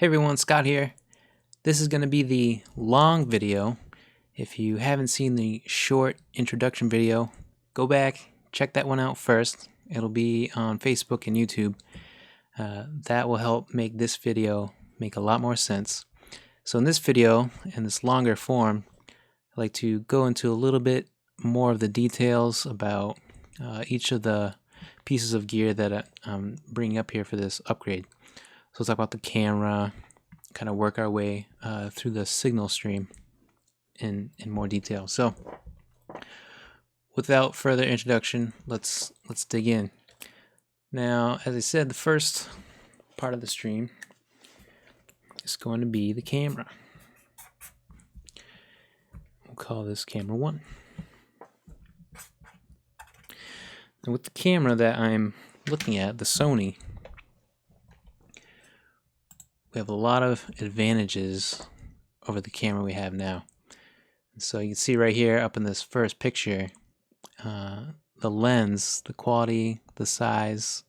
Hey everyone, Scott here. This is going to be the long video. If you haven't seen the short introduction video, go back, check that one out first. It'll be on Facebook and YouTube. That will help make this video make a lot more sense. So in this video, in this longer form, I'd like to go into a little bit more of the details about each of the pieces of gear that I'm bringing up here for this upgrade. So let's talk about the camera, kind of work our way through the signal stream in more detail. So without further introduction, let's dig in. Now, as I said, the first part of the stream is going to be the camera. We'll call this camera 1. And with the camera that I'm looking at, the Sony, we have a lot of advantages over the camera we have now. And so you can see right here up in this first picture, the lens, the quality, the size,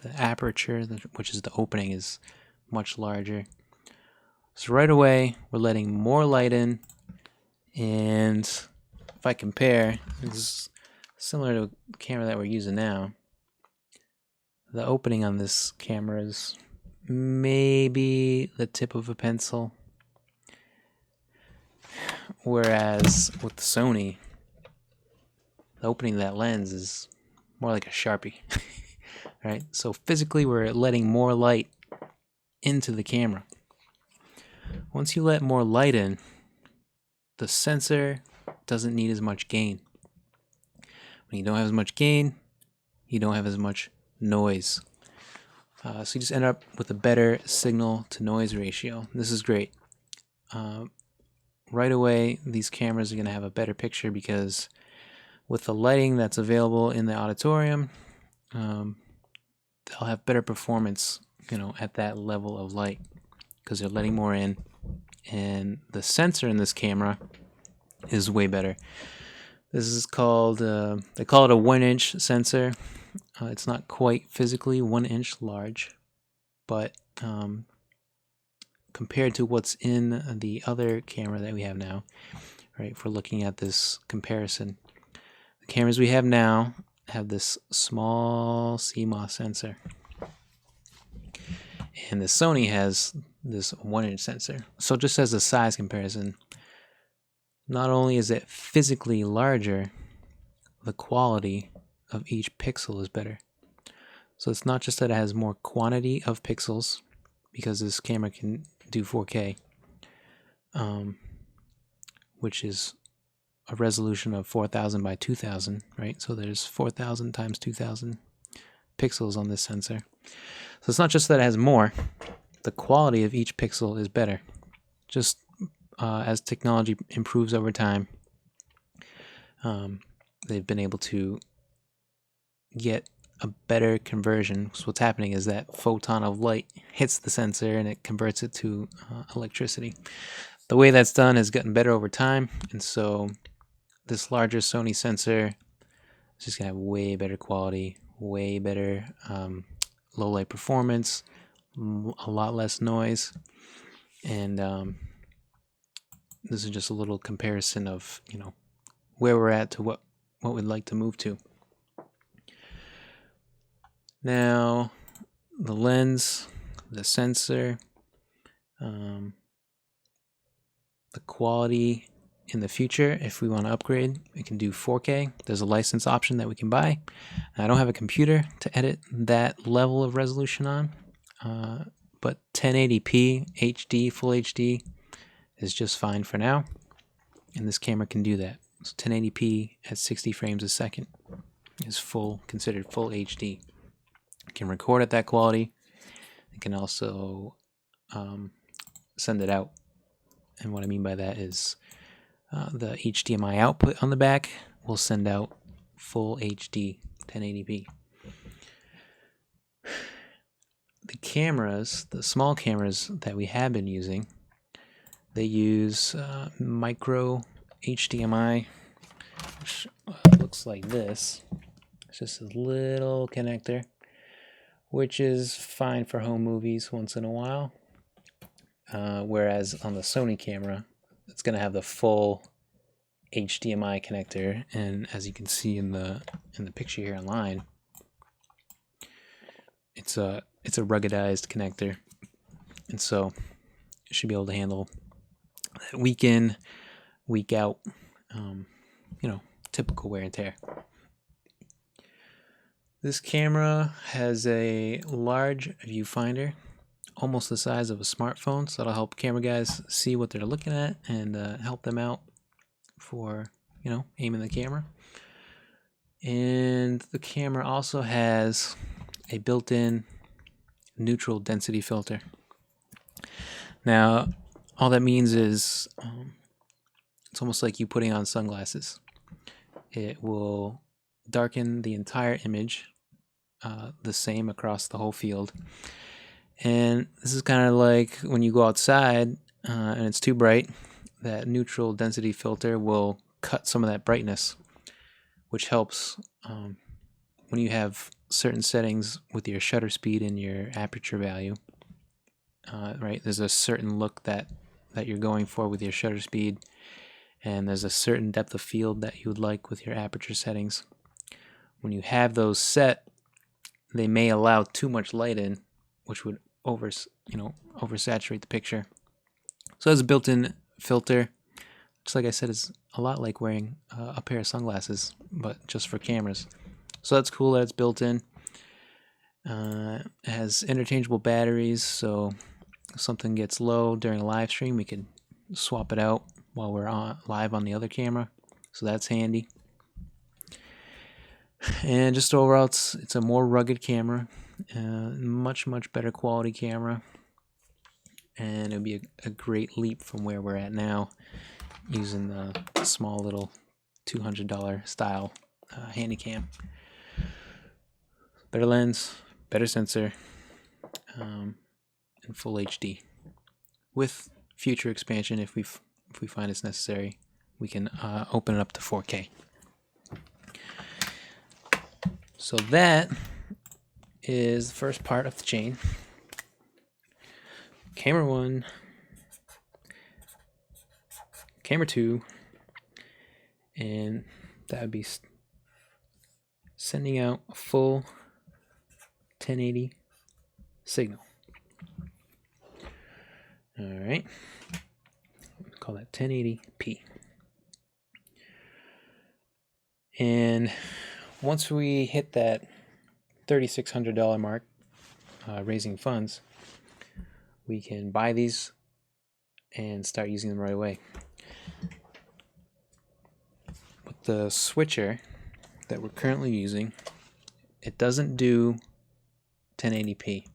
the aperture, which is the opening, is much larger. So right away, we're letting more light in, and if I compare, this is similar to the camera that we're using now. The opening on this camera is maybe the tip of a pencil, whereas with the Sony, the opening of that lens is more like a Sharpie. Right? So physically, we're letting more light into the camera. Once you let more light in, the sensor doesn't need as much gain. When you don't have as much gain, you don't have as much noise. So you just end up with a better signal to noise ratio. This is great. Right away, these cameras are going to have a better picture because with the lighting that's available in the auditorium, they'll have better performance, at that level of light because they're letting more in, and the sensor in this camera is way better. This is called, they call it a 1-inch sensor. It's not quite physically 1 inch large, but compared to what's in the other camera that we have now, right, if we're looking at this comparison, the cameras we have now have this small CMOS sensor, and the Sony has this 1-inch sensor. So just as a size comparison, not only is it physically larger, the quality of each pixel is better. So it's not just that it has more quantity of pixels, because this camera can do 4K, which is a resolution of 4000 by 2000, right? So there's 4000 times 2000 pixels on this sensor. So it's not just that it has more, the quality of each pixel is better. Just as technology improves over time, they've been able to get a better conversion. So what's happening is that photon of light hits the sensor and it converts it to electricity. The way that's done has gotten better over time, and so this larger Sony sensor is just going to have way better quality, way better low light performance, a lot less noise, and this is just a little comparison of where we're at to what we'd like to move to. Now, the lens, the sensor, the quality in the future, if we want to upgrade, we can do 4K. There's a license option that we can buy. I don't have a computer to edit that level of resolution on, but 1080p HD, full HD is just fine for now, and this camera can do that. So 1080p at 60 frames a second is considered full HD. It can record at that quality. It can also send it out. And what I mean by that is the HDMI output on the back will send out full HD 1080p. The cameras, the small cameras that we have been using, they use micro HDMI, which looks like this. It's just a little connector, which is fine for home movies once in a while. whereas on the Sony camera, it's going to have the full HDMI connector, and as you can see in the picture here online, it's a ruggedized connector, and so it should be able to handle that week in, week out, typical wear and tear. This camera has a large viewfinder, almost the size of a smartphone, so that'll help camera guys see what they're looking at and help them out for aiming the camera. And the camera also has a built-in neutral density filter. Now all that means is it's almost like you putting on sunglasses. It will darken the entire image the same across the whole field. And this is kind of like when you go outside and it's too bright, that neutral density filter will cut some of that brightness, which helps when you have certain settings with your shutter speed and your aperture value. Right, there's a certain look that you're going for with your shutter speed, and there's a certain depth of field that you would like with your aperture settings. When you have those set, they may allow too much light in, which would oversaturate the picture. So there's a built-in filter. Just like I said, it's a lot like wearing a pair of sunglasses, but just for cameras. So that's cool that it's built in. It has interchangeable batteries, so if something gets low during a live stream, we can swap it out while we're live on the other camera. So that's handy. And just overall, it's a more rugged camera, much better quality camera, and it'll be a great leap from where we're at now, using the small little $200 style Handycam. Better lens, better sensor, and full HD. With future expansion, if we find it's necessary, we can open it up to 4K. So that is the first part of the chain. Camera 1, camera 2, and that would be sending out a full 1080 signal. All right, call that 1080p. And once we hit that $3,600 mark, raising funds, we can buy these and start using them right away. With the switcher that we're currently using, it doesn't do 1080p,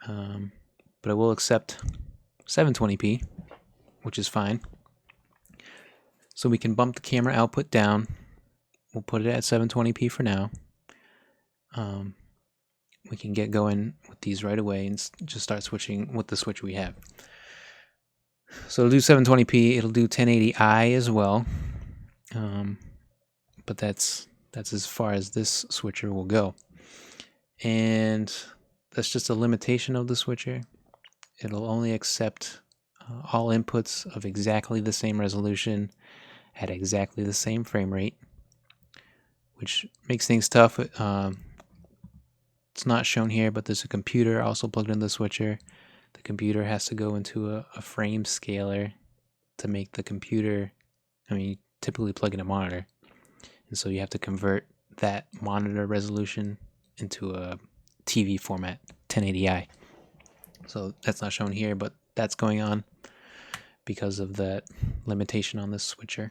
but it will accept 720p, which is fine. So we can bump the camera output down. We'll put it at 720p for now. We can get going with these right away and just start switching with the switch we have. So it'll do 720p. It'll do 1080i as well, but that's as far as this switcher will go. And that's just a limitation of the switcher. It'll only accept all inputs of exactly the same resolution at exactly the same frame rate, which makes things tough. It's not shown here, but there's a computer also plugged into the switcher. The computer has to go into a frame scaler to make the computer, you typically plug in a monitor, and so you have to convert that monitor resolution into a TV format, 1080i. So that's not shown here, but that's going on because of that limitation on this switcher.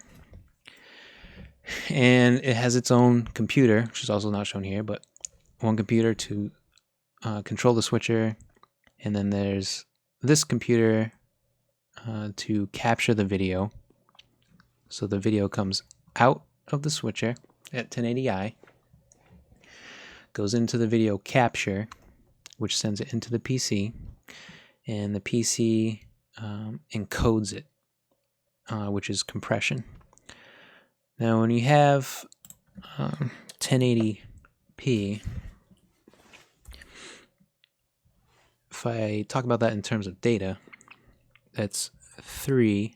And it has its own computer, which is also not shown here, but one computer to control the switcher, and then there's this computer to capture the video. So the video comes out of the switcher at 1080i, goes into the video capture, which sends it into the PC, and the PC encodes it, which is compression. Now when you have 1080p, if I talk about that in terms of data, that's 3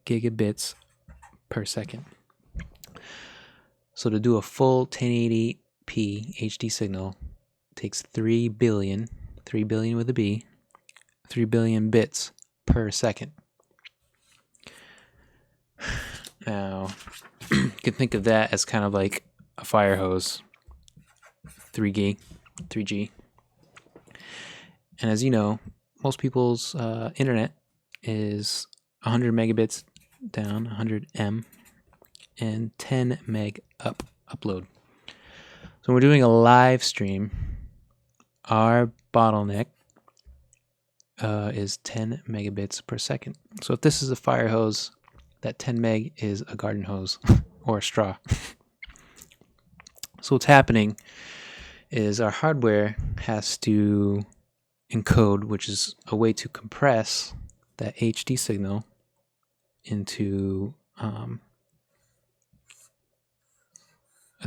gigabits per second. So to do a full 1080p HD signal takes 3 billion with a B, 3 billion bits per second. Now, you can think of that as kind of like a fire hose, 3G. And as you know, most people's internet is 100 megabits down, 100 M, and 10 meg upload. So when we're doing a live stream, our bottleneck is 10 megabits per second. So if this is a fire hose, that 10 meg is a garden hose or a straw. So what's happening is our hardware has to encode, which is a way to compress that HD signal into a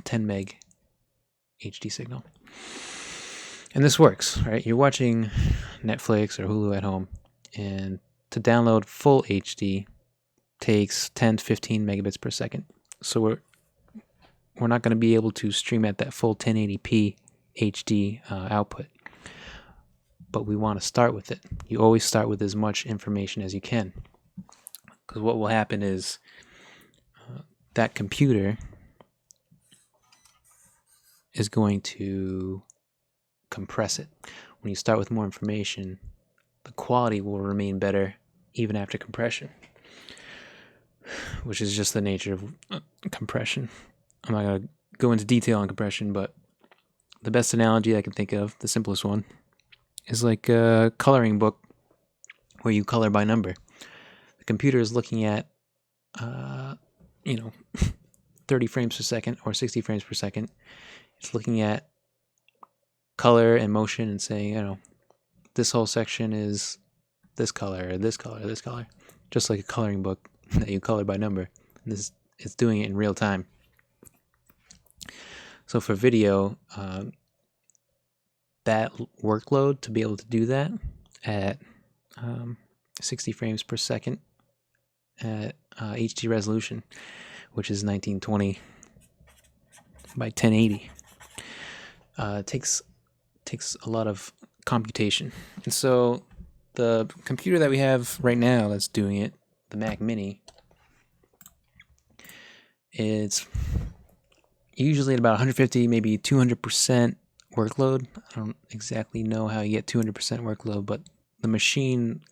10 meg HD signal. And this works, right? You're watching Netflix or Hulu at home, and to download full HD takes 10 to 15 megabits per second. So we're not going to be able to stream at that full 1080p HD output. But we want to start with it. You always start with as much information as you can. Because what will happen is that computer is going to compress it. When you start with more information, the quality will remain better even after compression, which is just the nature of compression. I'm not going to go into detail on compression, but the best analogy I can think of, the simplest one, is like a coloring book where you color by number. The computer is looking at, 30 frames per second or 60 frames per second. It's looking at color and motion and saying, this whole section is this color, this color, this color. Just like a coloring book that you color by number. And it's doing it in real time. So for video, that workload to be able to do that at 60 frames per second at HD resolution, which is 1920 by 1080, takes a lot of computation. And so the computer that we have right now that's doing it, the Mac Mini, it's usually at about 150, maybe 200% workload. I don't exactly know how you get 200% workload, but the machine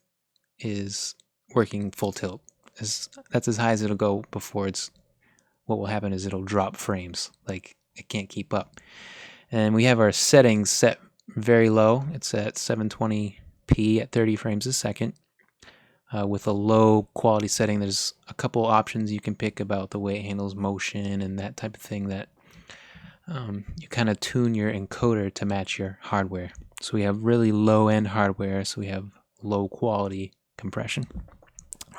is working full tilt. That's as high as it'll go before what will happen is it'll drop frames. Like, it can't keep up. And we have our settings set very low. It's at 720p at 30 frames a second. With a low quality setting, there's a couple options you can pick about the way it handles motion and that type of thing that you kind of tune your encoder to match your hardware. So we have really low-end hardware, so we have low quality compression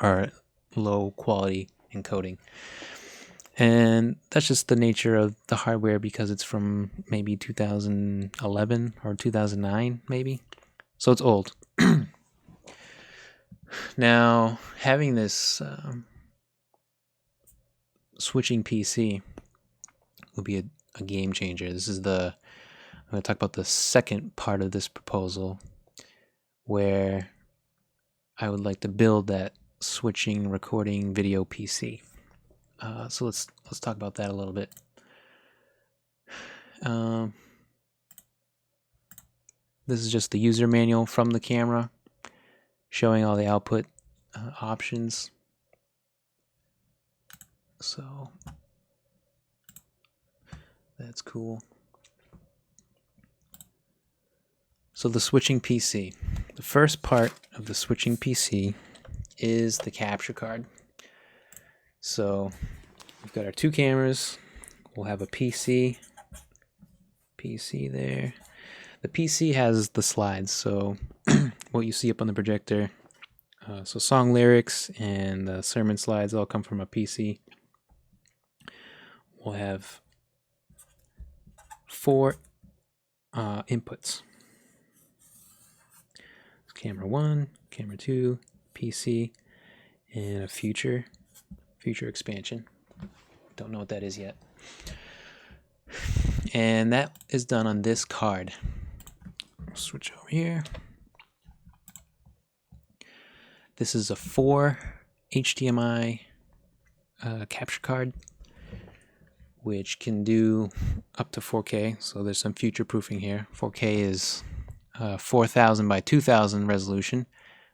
or low quality encoding. And that's just the nature of the hardware because it's from maybe 2011 or 2009 maybe. So it's old. Now, having this switching PC will be a game changer. This is I'm going to talk about the second part of this proposal where I would like to build that switching recording video PC. So let's talk about that a little bit. This is just the user manual from the camera showing all the output options. So that's cool. So the switching PC. The first part of the switching PC is the capture card. So we've got our two cameras. We'll have a PC there. The PC has the slides, so what you see up on the projector. So song lyrics and the sermon slides all come from a PC. We'll have 4 inputs. camera 1, camera 2, PC, and a future expansion. Don't know what that is yet. And that is done on this card. I'll switch over here. This is a 4 HDMI capture card, which can do up to 4K. So there's some future proofing here. 4K is 4000 by 2000 resolution,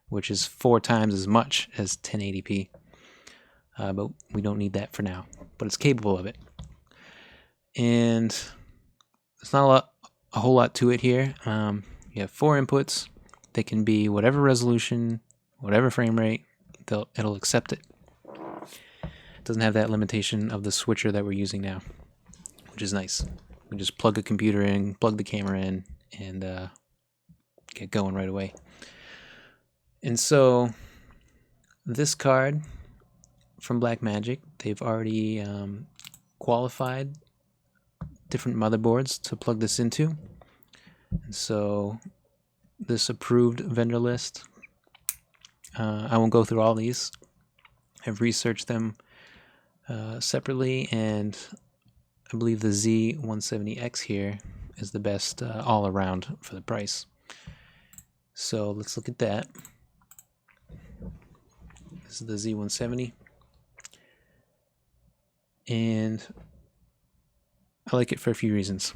which is 4 times as much as 1080p. But we don't need that for now, but it's capable of it. And there's not a whole lot to it here. You have 4 inputs. They can be whatever resolution, whatever frame rate, it'll accept it. It doesn't have that limitation of the switcher that we're using now, which is nice. We just plug a computer in, plug the camera in, and get going right away. And so this card from Blackmagic, they've already qualified different motherboards to plug this into. And so this approved vendor list, I won't go through all these. I've researched them separately, and I believe the Z170X here is the best all around for the price. So let's look at that. This is the Z170, and I like it for a few reasons.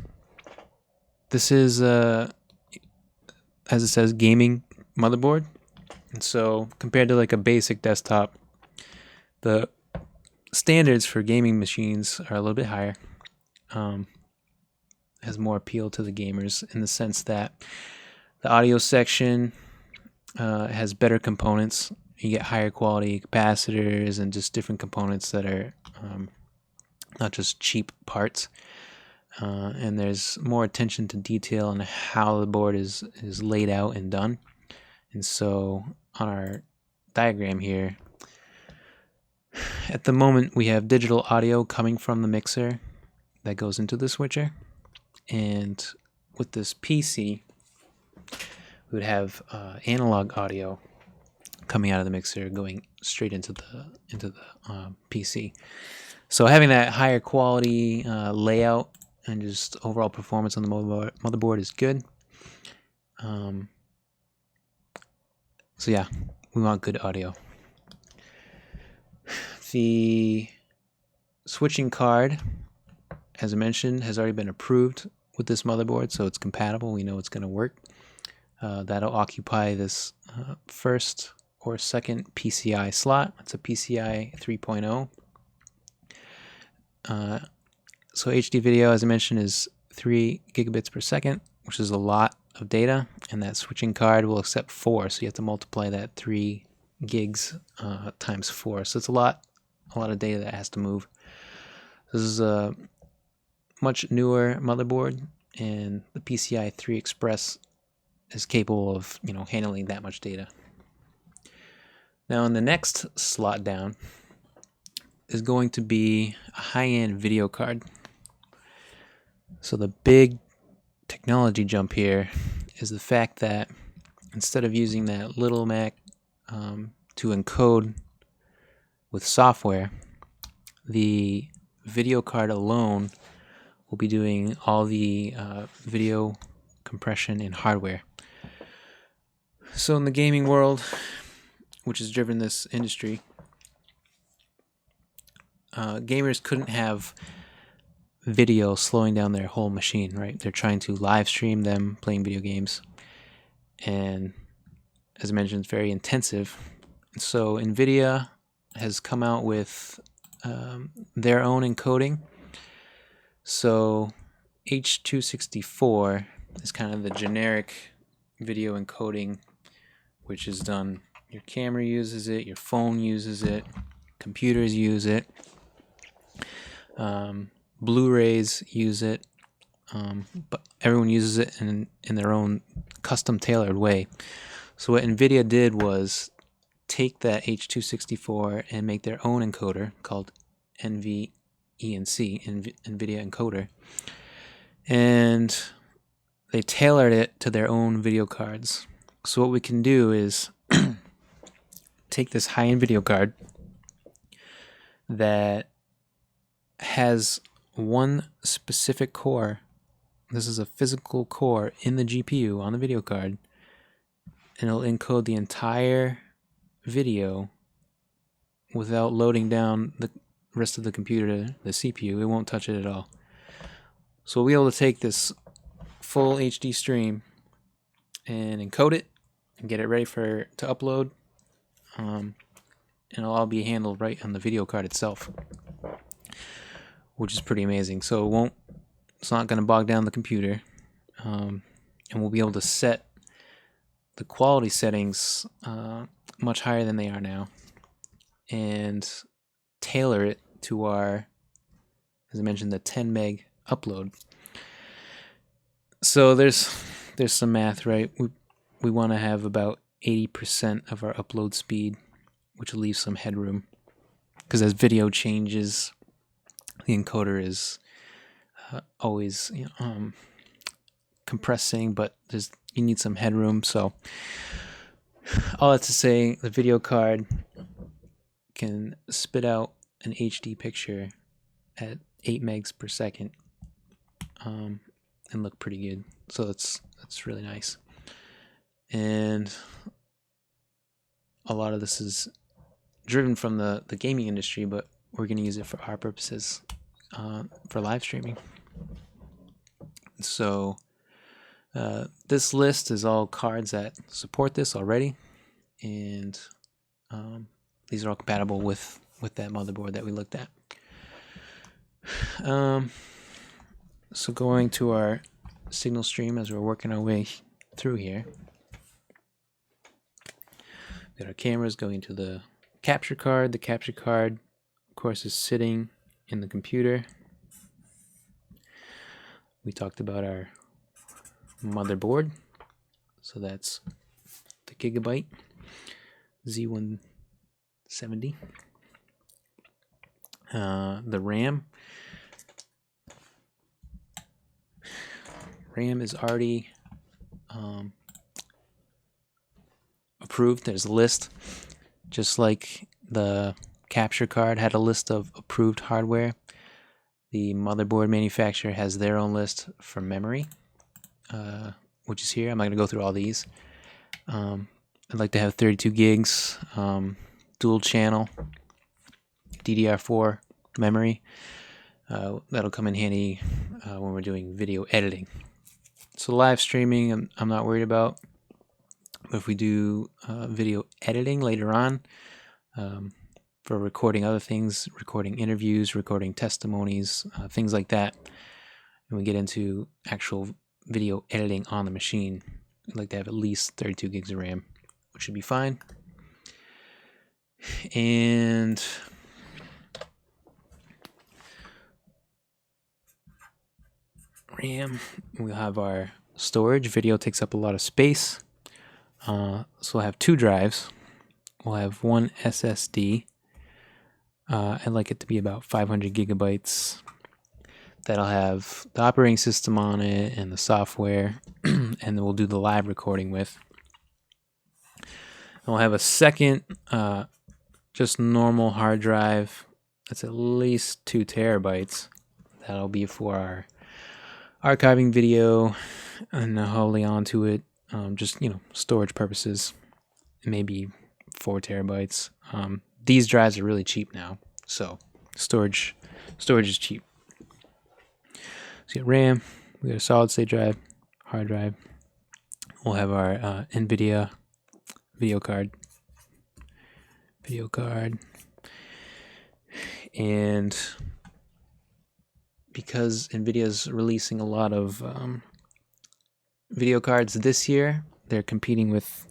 This is, as it says, gaming motherboard. And so compared to like a basic desktop, the standards for gaming machines are a little bit higher. Has more appeal to the gamers in the sense that the audio section has better components. You get higher quality capacitors and just different components that are not just cheap parts. And there's more attention to detail on how the board is laid out and done. And so on our diagram here, at the moment we have digital audio coming from the mixer that goes into the switcher. And with this PC, we would have analog audio coming out of the mixer going straight into the PC. So having that higher quality layout and just overall performance on the motherboard is good. So yeah, we want good audio. The switching card, as I mentioned, has already been approved with this motherboard, so it's compatible. We know it's going to work. That'll occupy this first or second PCI slot. It's a PCI 3.0. So HD video, as I mentioned, is 3 gigabits per second, which is a lot of data, and that switching card will accept 4, so you have to multiply that 3 gigs times 4. So it's a lot of data that has to move. This is a much newer motherboard, and the PCI 3 Express is capable of handling that much data. Now, in the next slot down is going to be a high-end video card. So the big technology jump here is the fact that instead of using that little Mac to encode with software, the video card alone will be doing all the video compression in hardware. So in the gaming world, which has driven this industry, gamers couldn't have video slowing down their whole machine, right? They're trying to live stream them playing video games, and as I mentioned, it's very intensive. So NVIDIA has come out with their own encoding. So H.264 is kind of the generic video encoding, which is done. Your camera uses it, your phone uses it, computers use it, Blu-rays use it, but everyone uses it in their own custom tailored way. So what NVIDIA did was take that H.264 and make their own encoder called NVENC, NVIDIA encoder, and they tailored it to their own video cards. So what we can do is take this high-end video card that has one specific core. This is a physical core in the GPU on the video card, and it'll encode the entire video without loading down the rest of the computer, the CPU. It won't touch it at all. So we'll be able to take this full HD stream and encode it and get it ready to upload, and it'll all be handled right on the video card itself, which is pretty amazing. So it's not going to bog down the computer, and we'll be able to set the quality settings much higher than they are now, and tailor it to our, as I mentioned, the 10 meg upload. So there's some math, right? We want to have about 80% of our upload speed, which will leave some headroom, because as video changes, the encoder is always compressing, but you need some headroom. So all that to say, the video card can spit out an HD picture at 8 megs per second, and look pretty good. So that's really nice. And a lot of this is driven from the gaming industry, but we're going to use it for our purposes, for live streaming. So this list is all cards that support this already, and these are all compatible with that motherboard that we looked at. So going to our signal stream as we're working our way through here. Got our cameras going to the capture card. The capture card, of course, is sitting in the computer. We talked about our motherboard. So that's the Gigabyte Z170. The RAM. RAM is already approved. There's a list, just like the capture card had a list of approved hardware. The motherboard manufacturer has their own list for memory, which is here. I'm not going to go through all these. I'd like to have 32 gigs, dual channel, DDR4 memory. That'll come in handy when we're doing video editing. So live streaming, I'm not worried about. But if we do video editing later on, for recording other things, recording interviews, recording testimonies, things like that, and we get into actual video editing on the machine, I'd like to have at least 32 gigs of RAM, which should be fine. And RAM, we'll have our storage. Video takes up a lot of space, so we'll have 2 drives. We'll have one SSD. I'd like it to be about 500 gigabytes. That'll have the operating system on it and the software, and then we'll do the live recording with. And we'll have a second, just normal hard drive that's at least 2 terabytes. That'll be for our archiving video and holding on to it, just storage purposes. Maybe 4 terabytes. These drives are really cheap now, so storage is cheap. So we got RAM, we got a solid state drive, hard drive. We'll have our NVIDIA video card, and because NVIDIA's releasing a lot of video cards this year, they're competing with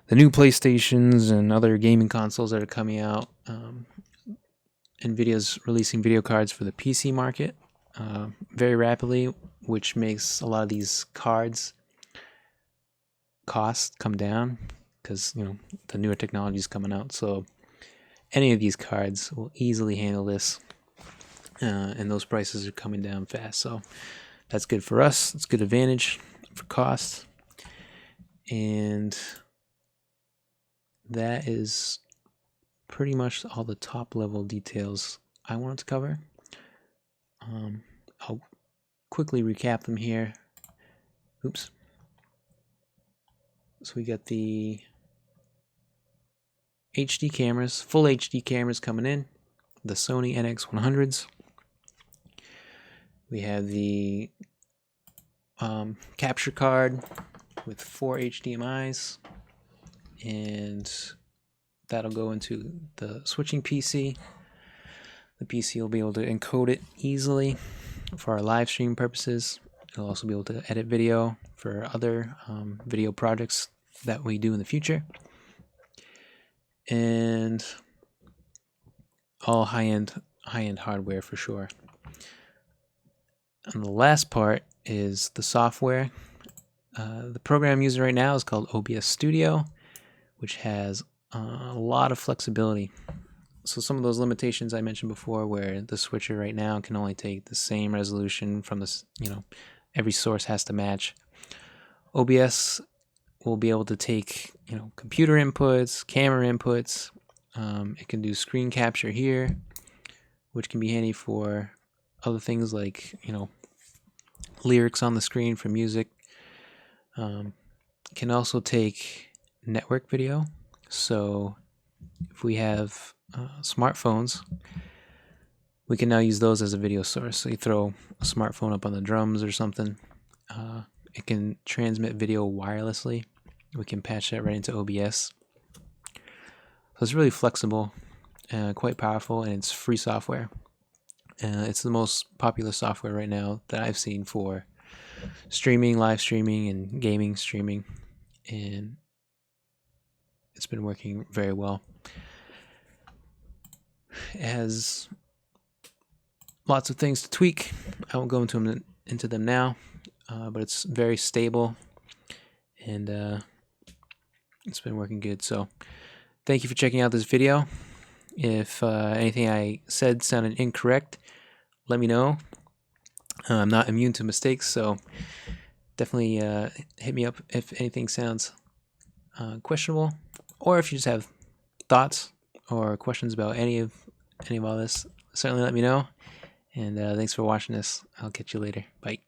the new PlayStations and other gaming consoles that are coming out. NVIDIA's releasing video cards for the PC market very rapidly, which makes a lot of these cards costs come down because the newer technology is coming out. So any of these cards will easily handle this, and those prices are coming down fast. So that's good for us. It's a good advantage for cost. And that is pretty much all the top level details I wanted to cover. I'll quickly recap them here. Oops. So we got the HD cameras, full HD cameras coming in, the Sony NX100s. We have the capture card with 4 HDMIs, and that'll go into the switching PC. The PC will be able to encode it easily for our live stream purposes. It'll also be able to edit video for other video projects that we do in the future. And all high-end hardware for sure. And the last part is the software. The program I'm using right now is called OBS Studio, which has a lot of flexibility. So some of those limitations I mentioned before, where the switcher right now can only take the same resolution from this, every source has to match. OBS will be able to take, computer inputs, camera inputs. It can do screen capture here, which can be handy for other things like, lyrics on the screen for music. Can also take network video. So if we have smartphones, we can now use those as a video source. So you throw a smartphone up on the drums or something. It can transmit video wirelessly. We can patch that right into OBS. So it's really flexible, quite powerful, and it's free software. It's the most popular software right now that I've seen for streaming, live streaming, and gaming streaming, and it's been working very well. It has lots of things to tweak. I won't go into them now, but it's very stable, and it's been working good. So thank you for checking out this video. If anything I said sounded incorrect, let me know. I'm not immune to mistakes, so definitely hit me up if anything sounds questionable, or if you just have thoughts or questions about any of all this. Certainly let me know. And thanks for watching this. I'll catch you later. Bye.